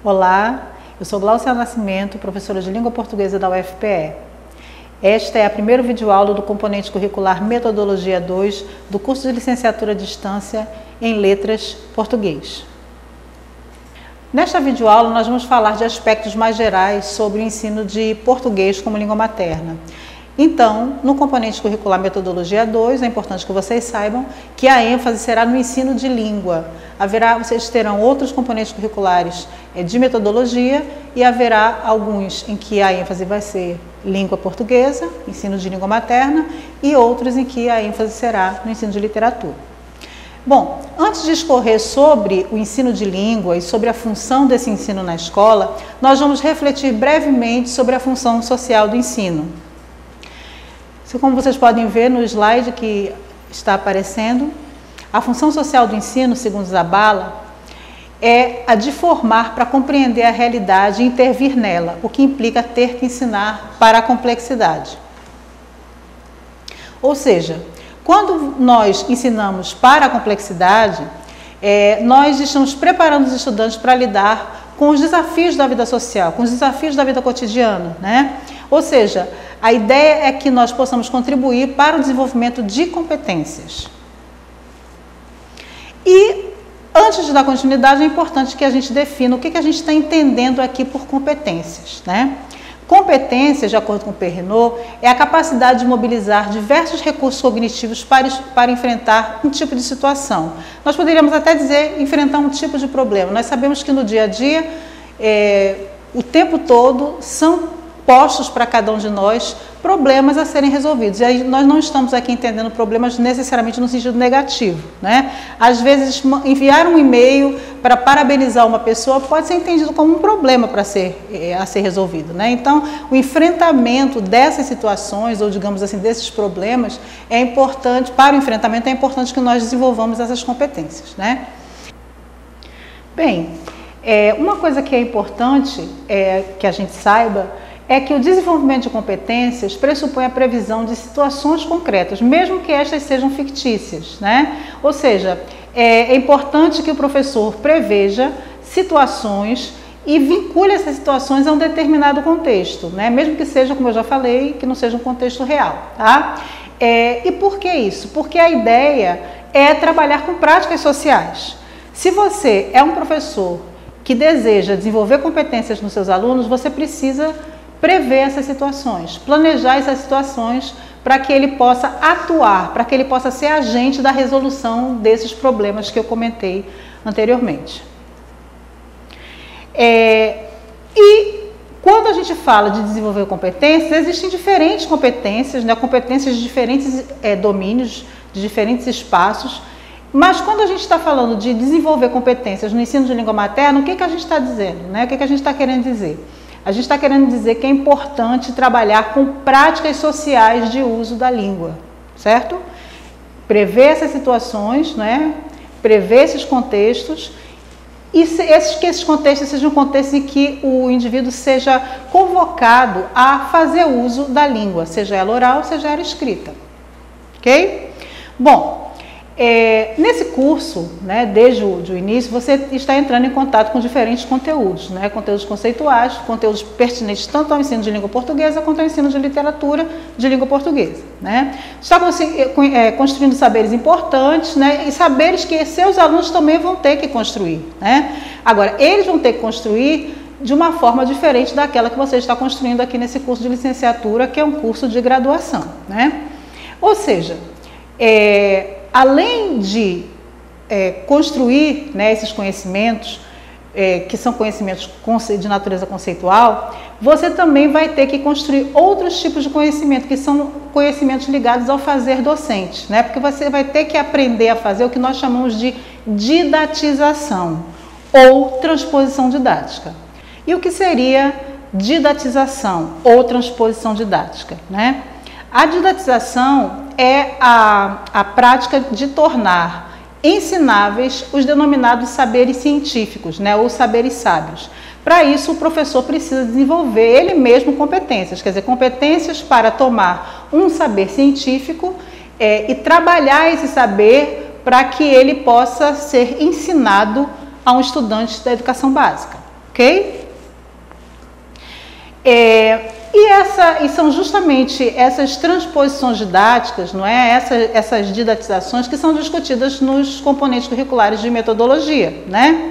Olá, eu sou Glaucia Nascimento, professora de Língua Portuguesa da UFPE. Esta é a primeira videoaula do componente curricular Metodologia 2 do curso de Licenciatura à Distância em Letras Português. Nesta videoaula nós vamos falar de aspectos mais gerais sobre o ensino de português como língua materna. Então, no componente curricular Metodologia 2, é importante que vocês saibam que a ênfase será no ensino de língua. Vocês terão outros componentes curriculares de metodologia e haverá alguns em que a ênfase vai ser língua portuguesa, ensino de língua materna, e outros em que a ênfase será no ensino de literatura. Bom, antes de discorrer sobre o ensino de língua e sobre a função desse ensino na escola, nós vamos refletir brevemente sobre a função social do ensino. Como vocês podem ver no slide que está aparecendo, a função social do ensino, segundo Zabala, é a de formar para compreender a realidade e intervir nela, o que implica ter que ensinar para a complexidade. Ou seja, quando nós ensinamos para a complexidade, nós estamos preparando os estudantes para lidar com os desafios da vida social, com os desafios da vida cotidiana, né? Ou seja, a ideia é que nós possamos contribuir para o desenvolvimento de competências. E, antes de dar continuidade, é importante que a gente defina o que a gente está entendendo aqui por competências, né? Competências, de acordo com Perrinot, é a capacidade de mobilizar diversos recursos cognitivos para enfrentar um tipo de situação. Nós poderíamos até dizer enfrentar um tipo de problema. Nós sabemos que no dia a dia, o tempo todo, são postos para cada um de nós problemas a serem resolvidos. E aí nós não estamos aqui entendendo problemas necessariamente no sentido negativo, né? Às vezes enviar um e-mail para parabenizar uma pessoa pode ser entendido como um problema a ser resolvido, né? Então, o enfrentamento dessas situações, ou digamos assim, desses problemas, é importante, para o enfrentamento é importante que nós desenvolvamos essas competências, né? Bem, uma coisa que é importante que a gente saiba é que o desenvolvimento de competências pressupõe a previsão de situações concretas, mesmo que estas sejam fictícias, né? Ou seja, é importante que o professor preveja situações e vincule essas situações a um determinado contexto, né? Mesmo que seja, como eu já falei, que não seja um contexto real, tá? E por que isso? Porque a ideia é trabalhar com práticas sociais. Se você é um professor que deseja desenvolver competências nos seus alunos, você precisa prever essas situações, planejar essas situações para que ele possa atuar, para que ele possa ser agente da resolução desses problemas que eu comentei anteriormente. E quando a gente fala de desenvolver competências, existem diferentes competências, né? Competências de diferentes domínios, de diferentes espaços, mas quando a gente está falando de desenvolver competências no ensino de língua materna, o que a gente está dizendo, né? O que a gente está querendo dizer? A gente está querendo dizer que é importante trabalhar com práticas sociais de uso da língua, certo? Prever essas situações, né? Prever esses contextos e que esses contextos sejam contextos em que o indivíduo seja convocado a fazer uso da língua, seja ela oral, seja ela escrita, ok? Bom, nesse curso, né, desde o início, você está entrando em contato com diferentes conteúdos, né, conteúdos conceituais, conteúdos pertinentes tanto ao ensino de língua portuguesa quanto ao ensino de literatura de língua portuguesa, né. Está construindo saberes importantes, né, e saberes que seus alunos também vão ter que construir, né. Agora, eles vão ter que construir de uma forma diferente daquela que você está construindo aqui nesse curso de licenciatura, que é um curso de graduação, né. Ou seja, além de construir, né, esses conhecimentos, que são conhecimentos de natureza conceitual, você também vai ter que construir outros tipos de conhecimento, que são conhecimentos ligados ao fazer docente, né? Porque você vai ter que aprender a fazer o que nós chamamos de didatização ou transposição didática. E o que seria didatização ou transposição didática, né? A didatização é a prática de tornar ensináveis os denominados saberes científicos, né, ou saberes sábios. Para isso, o professor precisa desenvolver ele mesmo competências, quer dizer, competências para tomar um saber científico e trabalhar esse saber para que ele possa ser ensinado a um estudante da educação básica, ok? E são justamente essas transposições didáticas, não é? Essas didatizações que são discutidas nos componentes curriculares de metodologia, né?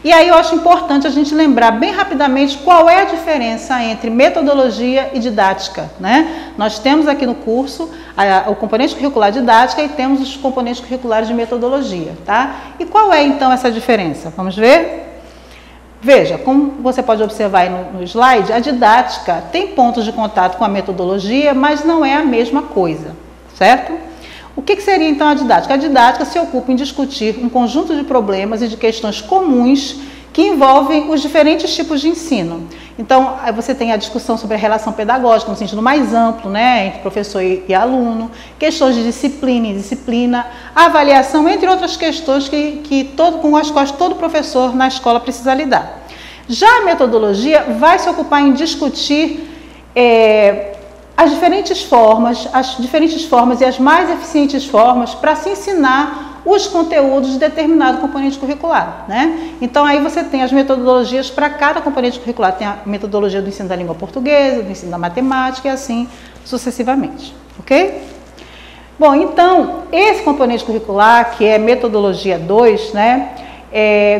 E aí eu acho importante a gente lembrar bem rapidamente qual é a diferença entre metodologia e didática, né? Nós temos aqui no curso o componente curricular didática e temos os componentes curriculares de metodologia, tá? E qual é então essa diferença? Vamos ver? Veja, como você pode observar aí no slide, a didática tem pontos de contato com a metodologia, mas não é a mesma coisa, certo? O que seria então a didática? A didática se ocupa em discutir um conjunto de problemas e de questões comuns que envolvem os diferentes tipos de ensino. Então, você tem a discussão sobre a relação pedagógica, no sentido mais amplo, né, entre professor e aluno, questões de disciplina e indisciplina, avaliação, entre outras questões com as quais todo professor na escola precisa lidar. Já a metodologia vai se ocupar em discutir as diferentes formas e as mais eficientes formas para se ensinar os conteúdos de determinado componente curricular, né? Então, aí você tem as metodologias para cada componente curricular. Tem a metodologia do ensino da língua portuguesa, do ensino da matemática e assim sucessivamente, ok? Bom, então, esse componente curricular, que é metodologia 2, né?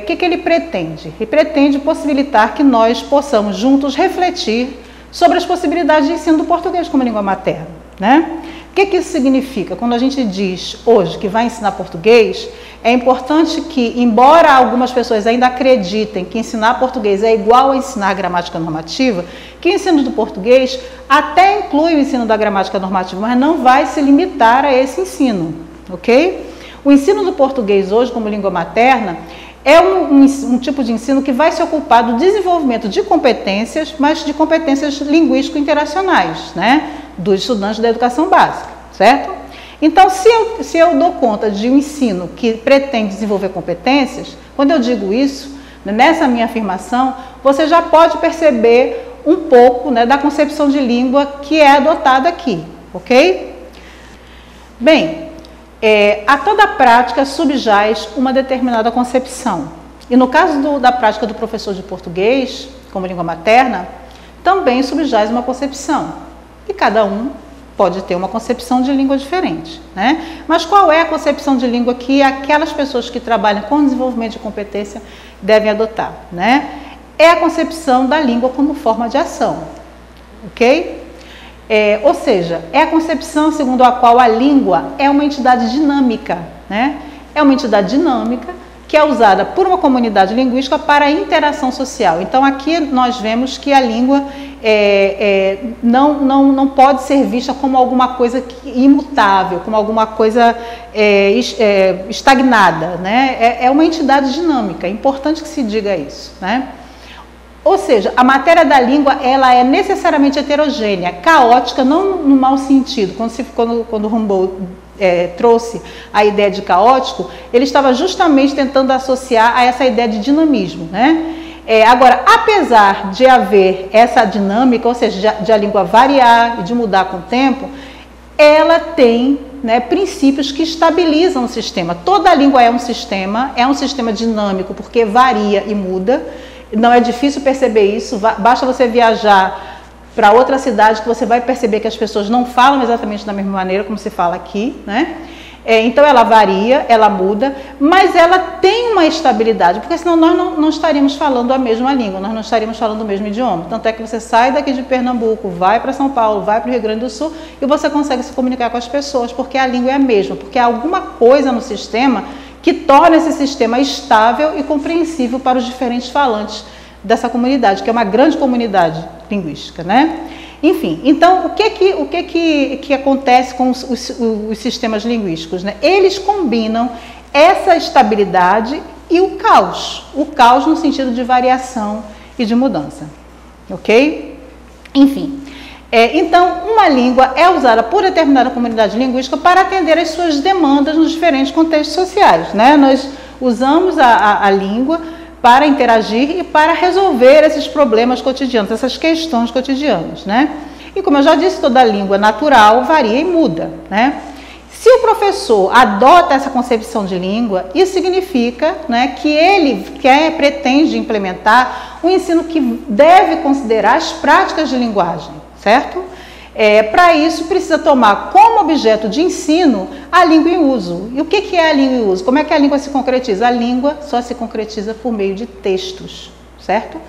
O que ele pretende? Ele pretende possibilitar que nós possamos juntos refletir sobre as possibilidades de ensino do português como língua materna, né? O que isso significa? Quando a gente diz hoje que vai ensinar português, é importante que, embora algumas pessoas ainda acreditem que ensinar português é igual a ensinar gramática normativa, que o ensino do português até inclui o ensino da gramática normativa, mas não vai se limitar a esse ensino, ok? O ensino do português hoje como língua materna é um tipo de ensino que vai se ocupar do desenvolvimento de competências, mas de competências linguístico-interacionais, né, dos estudantes da educação básica, certo? Então, se eu dou conta de um ensino que pretende desenvolver competências, quando eu digo isso, nessa minha afirmação, você já pode perceber um pouco, né, da concepção de língua que é adotada aqui, ok? Bem, a toda prática subjaz uma determinada concepção. E no caso da prática do professor de português, como língua materna, também subjaz uma concepção. E cada um pode ter uma concepção de língua diferente, né? Mas qual é a concepção de língua que aquelas pessoas que trabalham com desenvolvimento de competência devem adotar, né? É a concepção da língua como forma de ação, ok? Ou seja, é a concepção segundo a qual a língua é uma entidade dinâmica, né? É uma entidade dinâmica que é usada por uma comunidade linguística para a interação social. Então, aqui nós vemos que a língua não pode ser vista como alguma coisa imutável, como alguma coisa estagnada, né? É uma entidade dinâmica, é importante que se diga isso, né? Ou seja, a matéria da língua ela é necessariamente heterogênea, caótica, não no mau sentido. Quando Humboldt trouxe a ideia de caótico, ele estava justamente tentando associar a essa ideia de dinamismo, né? Agora, apesar de haver essa dinâmica, ou seja, de a língua variar e de mudar com o tempo, ela tem, né, princípios que estabilizam o sistema. Toda a língua é um sistema dinâmico, porque varia e muda. Não é difícil perceber isso, basta você viajar para outra cidade que você vai perceber que as pessoas não falam exatamente da mesma maneira como se fala aqui, né? Então ela varia, ela muda, mas ela tem uma estabilidade, porque senão nós não estaríamos falando a mesma língua, nós não estaríamos falando o mesmo idioma. Tanto é que você sai daqui de Pernambuco, vai para São Paulo, vai para o Rio Grande do Sul e você consegue se comunicar com as pessoas, porque a língua é a mesma, porque há alguma coisa no sistema que torna esse sistema estável e compreensível para os diferentes falantes dessa comunidade, que é uma grande comunidade linguística, né? Enfim, então, o que acontece com os sistemas linguísticos, né? Eles combinam essa estabilidade e o caos no sentido de variação e de mudança, ok? Enfim, então, uma língua é usada por determinada comunidade linguística para atender às suas demandas nos diferentes contextos sociais, né? Nós usamos a língua para interagir e para resolver esses problemas cotidianos, essas questões cotidianas, né? E como eu já disse, toda língua natural varia e muda, né? Se o professor adota essa concepção de língua, isso significa, né, que ele pretende implementar um ensino que deve considerar as práticas de linguagem, certo? Para isso, precisa tomar como objeto de ensino a língua em uso. E o que é a língua em uso? Como é que a língua se concretiza? A língua só se concretiza por meio de textos, certo?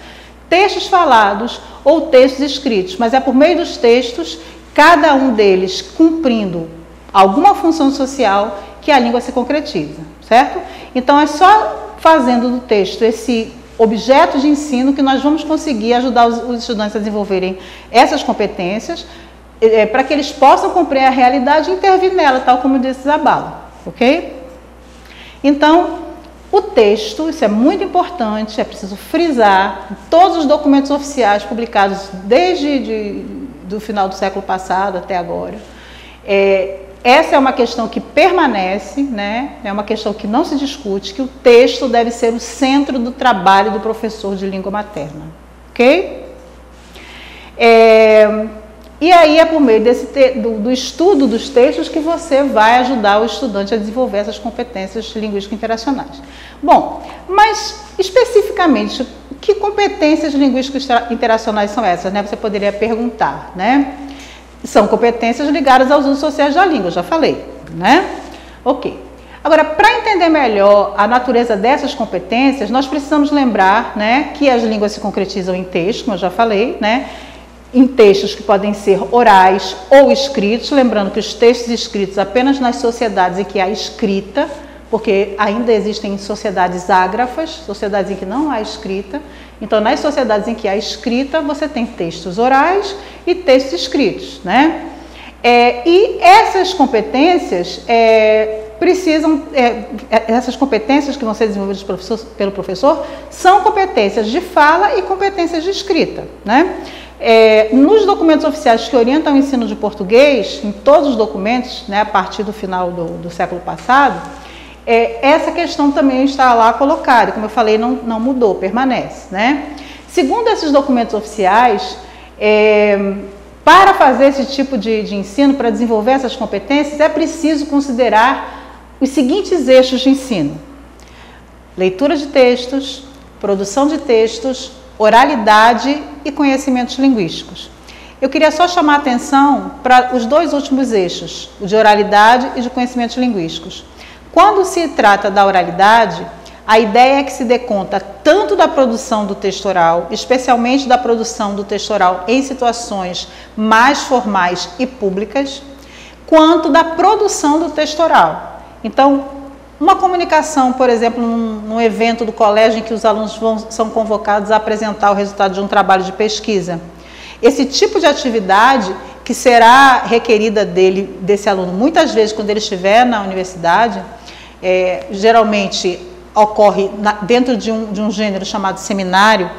Textos falados ou textos escritos, mas é por meio dos textos, cada um deles cumprindo alguma função social, que a língua se concretiza, certo? Então, é só fazendo do texto esse objeto de ensino que nós vamos conseguir ajudar os estudantes a desenvolverem essas competências, para que eles possam compreender a realidade e intervir nela, tal como disse Zabala, ok? Então, o texto, isso é muito importante, é preciso frisar, todos os documentos oficiais publicados desde do final do século passado até agora, essa é uma questão que permanece, né? É uma questão que não se discute, que o texto deve ser o centro do trabalho do professor de língua materna, ok? E aí é por meio do estudo dos textos que você vai ajudar o estudante a desenvolver essas competências linguísticas interacionais. Bom, mas especificamente, que competências linguísticas interacionais são essas, né? Você poderia perguntar, né? São competências ligadas aos usos sociais da língua, já falei, né? Ok. Agora, para entender melhor a natureza dessas competências, nós precisamos lembrar, né, que as línguas se concretizam em texto, como eu já falei, né? Em textos que podem ser orais ou escritos, lembrando que os textos escritos apenas nas sociedades em que há escrita, porque ainda existem sociedades ágrafas, sociedades em que não há escrita. Então, nas sociedades em que há escrita, você tem textos orais e textos escritos, né? E essas competências essas competências que vão ser desenvolvidas pelo professor são competências de fala e competências de escrita, né? Nos documentos oficiais que orientam o ensino de português, em todos os documentos, né, a partir do final do século passado, essa questão também está lá colocada, como eu falei, não mudou, permanece, né? Segundo esses documentos oficiais, para fazer esse tipo de ensino, para desenvolver essas competências, é preciso considerar os seguintes eixos de ensino: leitura de textos, produção de textos, oralidade e conhecimentos linguísticos. Eu queria só chamar a atenção para os dois últimos eixos, o de oralidade e de conhecimentos linguísticos. Quando se trata da oralidade, a ideia é que se dê conta tanto da produção do texto oral, especialmente da produção do texto oral em situações mais formais e públicas, quanto da produção do texto oral. Então, uma comunicação, por exemplo, num evento do colégio em que os alunos são convocados a apresentar o resultado de um trabalho de pesquisa. Esse tipo de atividade que será requerida desse aluno, muitas vezes quando ele estiver na universidade, geralmente ocorre dentro de um gênero chamado seminário.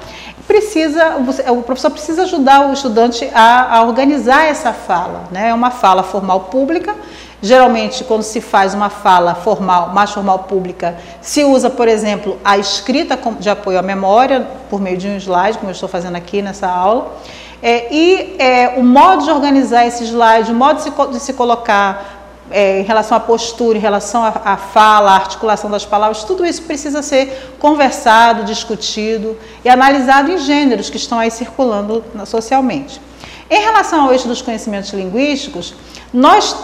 O professor precisa ajudar o estudante a organizar essa fala, né? É uma fala formal pública. Geralmente, quando se faz uma fala formal, mais formal pública, se usa, por exemplo, a escrita de apoio à memória, por meio de um slide, como eu estou fazendo aqui nessa aula. O modo de organizar esse slide, o modo de se colocar em relação à postura, em relação à fala, à articulação das palavras, tudo isso precisa ser conversado, discutido e analisado em gêneros que estão aí circulando socialmente. Em relação ao eixo dos conhecimentos linguísticos, nós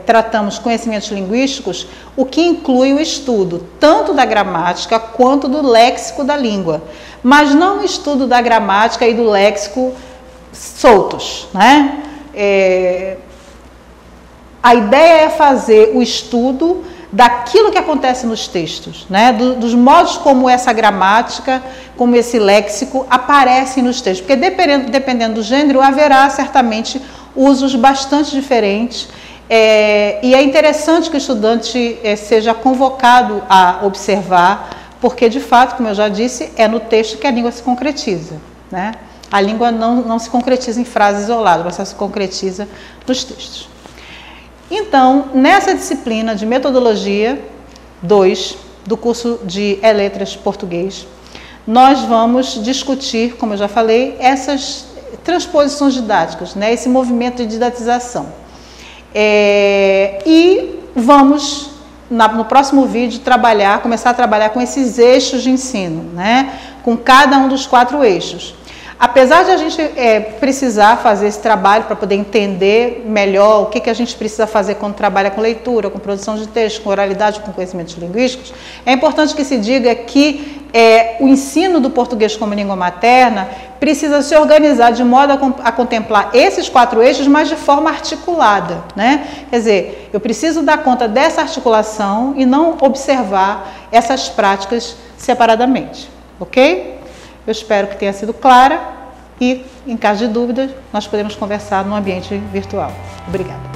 tratamos conhecimentos linguísticos, o que inclui o estudo tanto da gramática quanto do léxico da língua, mas não o estudo da gramática e do léxico soltos, né? A ideia é fazer o estudo daquilo que acontece nos textos, né? Dos modos como essa gramática, como esse léxico aparecem nos textos, porque dependendo do gênero, haverá certamente usos bastante diferentes, e é interessante que o estudante seja convocado a observar, porque de fato, como eu já disse, é no texto que a língua se concretiza, né? A língua não se concretiza em frases isoladas, mas só se concretiza nos textos. Então, nessa disciplina de Metodologia 2 do curso de Letras Português, nós vamos discutir, como eu já falei, essas transposições didáticas, né? Esse movimento de didatização. E vamos, no próximo vídeo, começar a trabalhar com esses eixos de ensino, né? Com cada um dos 4 eixos. Apesar de a gente precisar fazer esse trabalho para poder entender melhor o que a gente precisa fazer quando trabalha com leitura, com produção de texto, com oralidade, com conhecimentos linguísticos, é importante que se diga que o ensino do português como língua materna precisa se organizar de modo a contemplar esses 4 eixos, mas de forma articulada, né? Quer dizer, eu preciso dar conta dessa articulação e não observar essas práticas separadamente, ok? Eu espero que tenha sido clara e, em caso de dúvidas, nós podemos conversar no ambiente virtual. Obrigada.